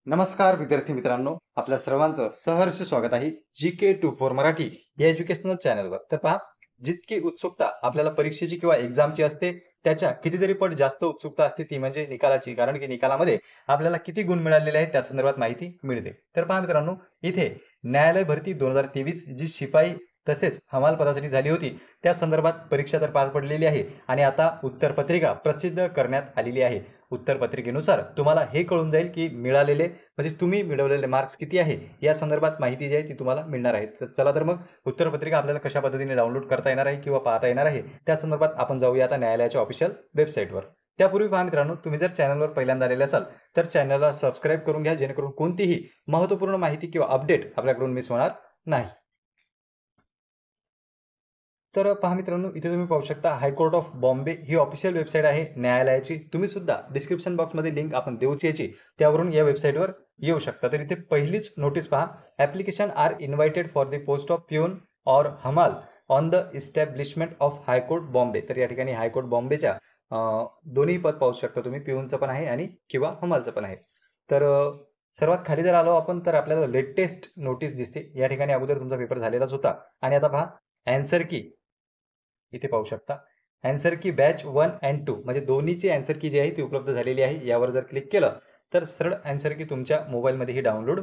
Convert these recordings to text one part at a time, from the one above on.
नमस्कार विद्यार्थी मित्रांनो, आपल्या सर्वांचं सहर्ष स्वागत आहे GK24 मराठी या एज्युकेशनल चॅनलवर. तर पहा, जितकी उत्सुकता आपल्याला परीक्षेची किंवा एक्झामची असते, त्याच्या कितीतरी पट जास्त उत्सुकता असते ती म्हणजे निकालाची. कारण की निकालामध्ये आपल्याला किती गुण मिळालेले आहेत त्या संदर्भात माहिती मिळते. तर पहा मित्रांनो, इथे न्यायालय भरती 2023 जी शिपाई तसेच हमाल पदासाठी झाली होती, त्या संदर्भात परीक्षा तर पार पडलेली आहे आणि आता उत्तरपत्रिका प्रसिद्ध करण्यात आलेली आहे. उत्तरपत्रिकेनुसार तुम्हाला हे कळून जाईल की मिळालेले म्हणजे तुम्ही मिळवलेले मार्क्स किती आहे या संदर्भात माहिती जी आहे ती तुम्हाला मिळणार आहे. तर चला तर मग उत्तरपत्रिका आपल्याला कशा पद्धतीने डाउनलोड करता येणार आहे किंवा पाहता येणार आहे त्या संदर्भात आपण जाऊया आता न्यायालयाच्या ऑफिशियल वेबसाईटवर. त्यापूर्वी पहा मित्रांनो, तुम्ही जर चॅनलवर पहिल्यांदा आलेले असाल तर चॅनलला सबस्क्राईब करून घ्या, जेणेकरून कोणतीही महत्त्वपूर्ण माहिती किंवा अपडेट आपल्याकडून मिस होणार नाही. तर पहा मित्रांनो, इथे तुम्ही पाहू शकता high court of Bombay he official website आहे न्यायालयाची. तुम्ही सुद्धा डिस्क्रिप्शन बॉक्समध्ये लिंक आपण देऊच याची, त्यावरून या वेबसाईटवर येऊ शकता. तर इथे पहिलीच नोटीस पहा, application are invited for the post of peon or hamal on the establishment of high court Bombay. तर या ठिकाणी हायकोर्ट बॉम्बेच्या दोन्ही पद पाहू शकता तुम्ही, प्यूनचं पण आहे आणि किंवा हमालचं पण आहे. तर सर्वात खाली जर आलो आपण तर आपल्याला लेटेस्ट नोटीस दिसते. या ठिकाणी अगोदर तुमचा पेपर झालेलाच होता आणि आता पहा ॲन्सर की इथे पाहू शकता. ॲन्सर की बॅच 1 अँड 2 म्हणजे दोन्हीची ॲन्सर की जी आहे ती उपलब्ध झालेली आहे. यावर जर क्लिक केलं तर सरळ ॲन्सर की तुमच्या मोबाईलमध्येही डाउनलोड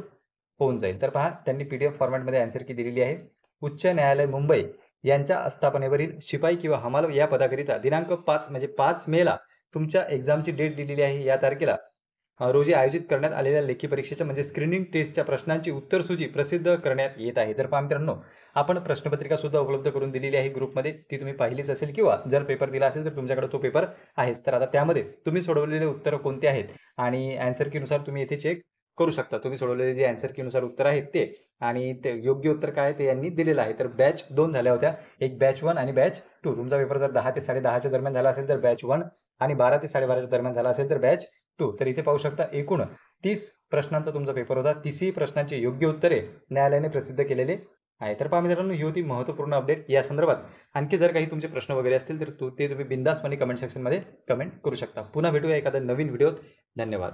होऊन जाईल. तर पहा, त्यांनी PDF फॉर्मॅटमध्ये ॲन्सर की दिलेली आहे. उच्च न्यायालय मुंबई यांच्या आस्थापनेवरील शिपाई किंवा हमाल या पदाकरिता दिनांक 5 म्हणजे 5 मेला तुमच्या एक्झामची डेट दिलेली आहे. या तारखेला रोजी आयोजित करण्यात आलेल्या लेखी परीक्षेच्या म्हणजे स्क्रीनिंग टेस्टच्या प्रश्नांची उत्तरसूची प्रसिद्ध करण्यात येत आहे. तर पहा मित्रांनो, आपण प्रश्नपत्रिका सुद्धा उपलब्ध करून दिलेली आहे ग्रुपमध्ये. ती तुम्ही पाहिलीच असेल किंवा जर पेपर दिला असेल तर तुमच्याकडे तो पेपर आहेच. तर आता त्यामध्ये तुम्ही सोडवलेले उत्तरं कोणते आहेत आणि ॲन्सर कीनुसार तुम्ही येथे चेक करू शकता. तुम्ही सोडवलेले जे ॲन्सर कीनुसार उत्तर आहेत ते आणि ते योग्य उत्तर काय आहे ते यांनी दिलेलं आहे. तर बॅच 2 झाल्या होत्या. एक बॅच 1 आणि बॅच 2. तुमचा पेपर जर 10 ते 10:30च्या दरम्यान झाला असेल तर बॅच 1 आणि 12 ते 12:30च्या दरम्यान झाला असेल तर बॅच 2. तर इथे पाहू शकता एकूण 30 प्रश्नांचा तुमचा पेपर होता. 30ही प्रश्नांची योग्य उत्तरे न्यायालयाने प्रसिद्ध केलेले आहे. तर पहा मित्रांनो, ही होती महत्त्वपूर्ण अपडेट. या संदर्भात आणखी जर काही तुमचे प्रश्न वगैरे असतील तर ते तुम्ही बिनधास्तपणे कमेंट सेक्शनमध्ये कमेंट करू शकता. पुन्हा भेटूया एखाद्या नवीन व्हिडिओत. धन्यवाद.